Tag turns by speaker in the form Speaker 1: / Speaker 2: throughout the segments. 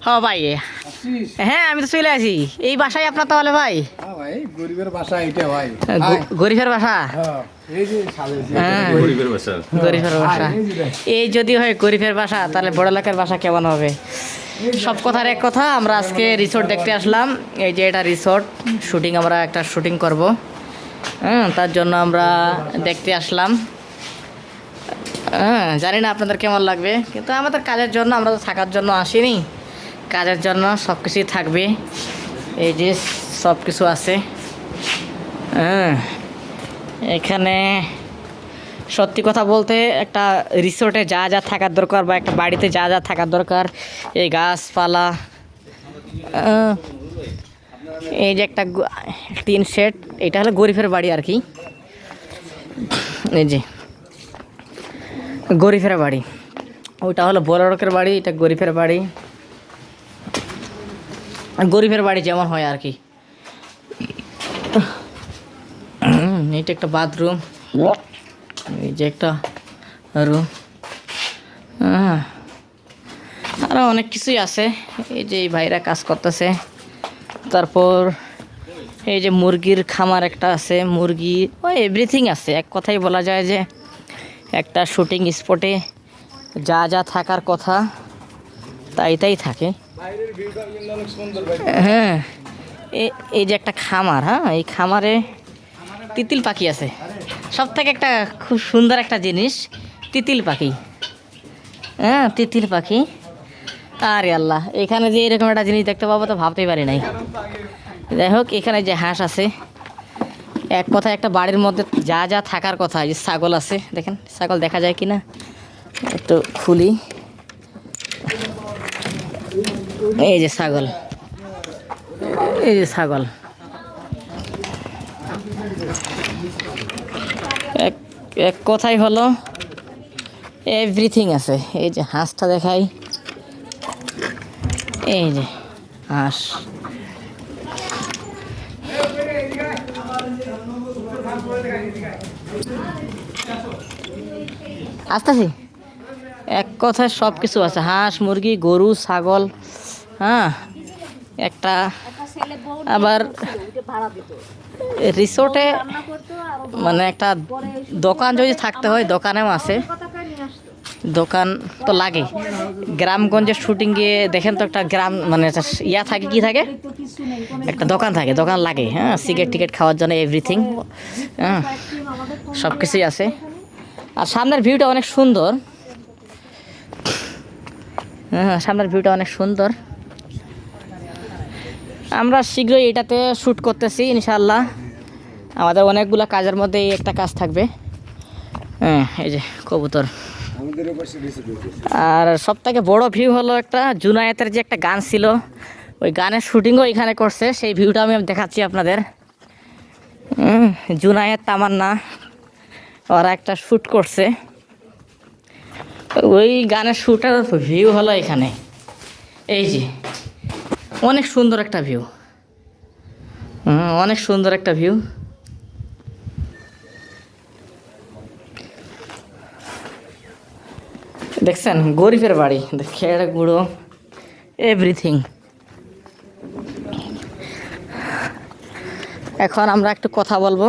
Speaker 1: হ্যাঁ ভাই, হ্যাঁ আমি তো চলে আসি এই বাসায় আপনার তাহলে ভাই।
Speaker 2: ভাই গরিবের বাসা এটা ভাই,
Speaker 1: গরিবের বাসা।
Speaker 3: গরিবের বাসা।
Speaker 1: গরিবের বাসা এই যদি হয় গরিবের বাসা, তাহলে বড় লোকের বাসা কেমন হবে? সব কথার এক কথা, আমরা আজকে রিসোর্ট দেখতে আসলাম। এই যে এটা রিসোর্ট, শুটিং আমরা একটা শুটিং করব, তার জন্য আমরা দেখতে আসলাম। জানি না আপনাদের কেমন লাগবে, কিন্তু আমাদের কাজের জন্য, আমরা তো থাকার জন্য আসিনি, কাজের জন্য সব কিছুই থাকবে। এই যে সব কিছু আছে। এখানে সত্যি কথা বলতে একটা রিসোর্টে যা যা থাকার দরকার, বা একটা বাড়িতে যা যা থাকার দরকার, এই গাছপালা, এই যে একটা টিন শেড, এটা হলো গরিবের বাড়ি আর কি। এই যে গরিবের বাড়ি, ওইটা হলো বড় লোকের বাড়ি, এটা গরিবের বাড়ি। গরিবের বাড়ি যেমন হয় আর কি। এইটা একটা বাথরুম, এই যে একটা রুম, আরও অনেক কিছুই আছে। এই যে এই ভাইরা কাজ করতেছে। তারপর এই যে মুরগির খামার একটা আছে, মুরগি, এভরিথিং আছে। এক কথাই বলা যায় যে একটা শুটিং স্পটে যা যা থাকার কথা তাই তাই থাকে। হ্যাঁ, এই যে একটা খামার, এই খামারে তিতিল পাখি আছে। সব থেকে একটা খুব সুন্দর একটা জিনিস তিতিল পাখি। তিতিল পাখি। আরে আল্লাহ, এখানে যে এরকম একটা জিনিস দেখতে পাবো তো ভাবতেই পারি নাই। যাই হোক, এখানে যে হাঁস আছে, এক কথায় একটা বাড়ির মধ্যে যা যা থাকার কথা। এই যে ছাগল আছে, দেখেন ছাগল দেখা যায় কি না, একটু খুলি। এই যে ছাগল, এই যে ছাগল, এক কথাই হলো এভরিথিং আছে। এই যে হাঁসটা দেখাই, এই যে হাঁস। আসতেছি, এক কথায় সব কিছু আছে, হাঁস, মুরগি, গরু, ছাগল। একটা আবার রিসোর্টে মানে একটা দোকান যদি থাকতে হয়, দোকানেও আছে। দোকান তো লাগে, গ্রামগঞ্জের শুটিং গিয়ে দেখেন তো, একটা গ্রাম মানে ইয়া থাকে, কি থাকে, একটা দোকান থাকে, দোকান লাগে। সিগারেট টিকেট খাওয়ার জন্য এভরিথিং, সব কিছুই আছে। আর সামনের ভিউটা অনেক সুন্দর। সামনের ভিউটা অনেক সুন্দর। আমরা শীঘ্রই এটাতে শ্যুট করতেছি ইনশাআল্লাহ। আমাদের অনেকগুলো কাজের মধ্যে এই একটা কাজ থাকবে। এই যে কবুতর। আর সব থেকে বড় ভিউ হলো একটা জুনায়েতের যে একটা গান ছিল, ওই গানের শুটিংও এখানে করছে। সেই ভিউটা আমি দেখাচ্ছি আপনাদের। জুনায়েত, তামান্না ওরা একটা শ্যুট করছে, ওই গানের শ্যুটের ভিউ হলো এখানে। এই যে অনেক সুন্দর একটা ভিউ, অনেক সুন্দর একটা ভিউ। দেখছেন গরিবের বাড়ি, খেড় গুঁড়ো এভরিথিং। এখন আমরা একটু কথা বলবো।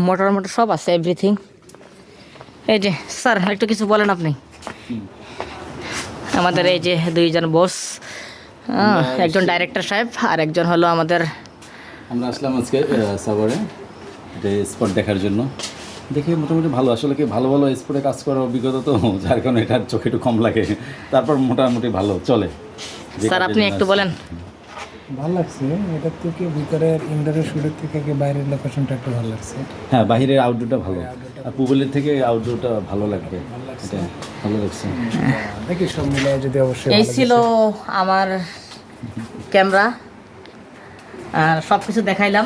Speaker 1: মোটর মোটর সব আছে, এভরিথিং। এই যে স্যার, একটু কিছু বলেন আপনি। আমাদের এই যে দুইজন বস, একজন ডাইরেক্টর সাহেব আর একজন হলো আমাদের।
Speaker 3: আমরা আসলাম আজকে সাভারে স্পট দেখার জন্য। দেখে মোটামুটি ভালো, আসলে কি ভালো ভালো স্পটে কাজ করার অভিজ্ঞতা তো, যার কারণে এটার চোখে একটু কম লাগে, তারপর মোটামুটি ভালো চলে।
Speaker 1: স্যার আপনি একটু বলেন।
Speaker 2: ভালো লাগছে, এটার থেকে ভিতরের ইনডোরের শুটের থেকে বাইরের লোকেশনটা একটু ভালো লাগছে।
Speaker 3: হ্যাঁ, বাইরের আউটডোরটা ভালো, আর পুবেলের থেকে আউটডোরটা ভালো লাগবে, এটা ভালো লাগছে।
Speaker 2: দেখি সব মিলে যদি অবশ্যই।
Speaker 1: এই ছিল আমার ক্যামেরা, আর সব কিছু দেখাইলাম।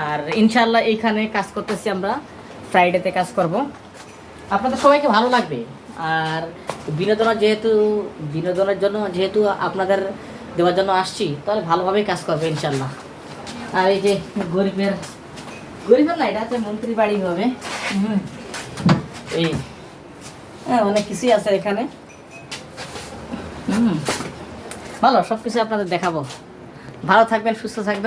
Speaker 1: আর ইনশাআল্লাহ এইখানে কাজ করতেছি আমরা, ফ্রাইডেতে কাজ করব। আপনাদের সবাইকে ভালো লাগবে। আর বিনোদনের জন্য যেহেতু আপনাদের দেওয়ার জন্য আসছি, তাহলে ভালোভাবেই কাজ করবে ইনশাআল্লাহ। আর এই যে গরিবের না, এটা হচ্ছে মন্ত্রী বাড়ি হবে। এই অনেক কিছুই আছে এখানে। ভালো, সব কিছু আপনাদের দেখাবো। ভালো থাকবেন, সুস্থ থাকবেন।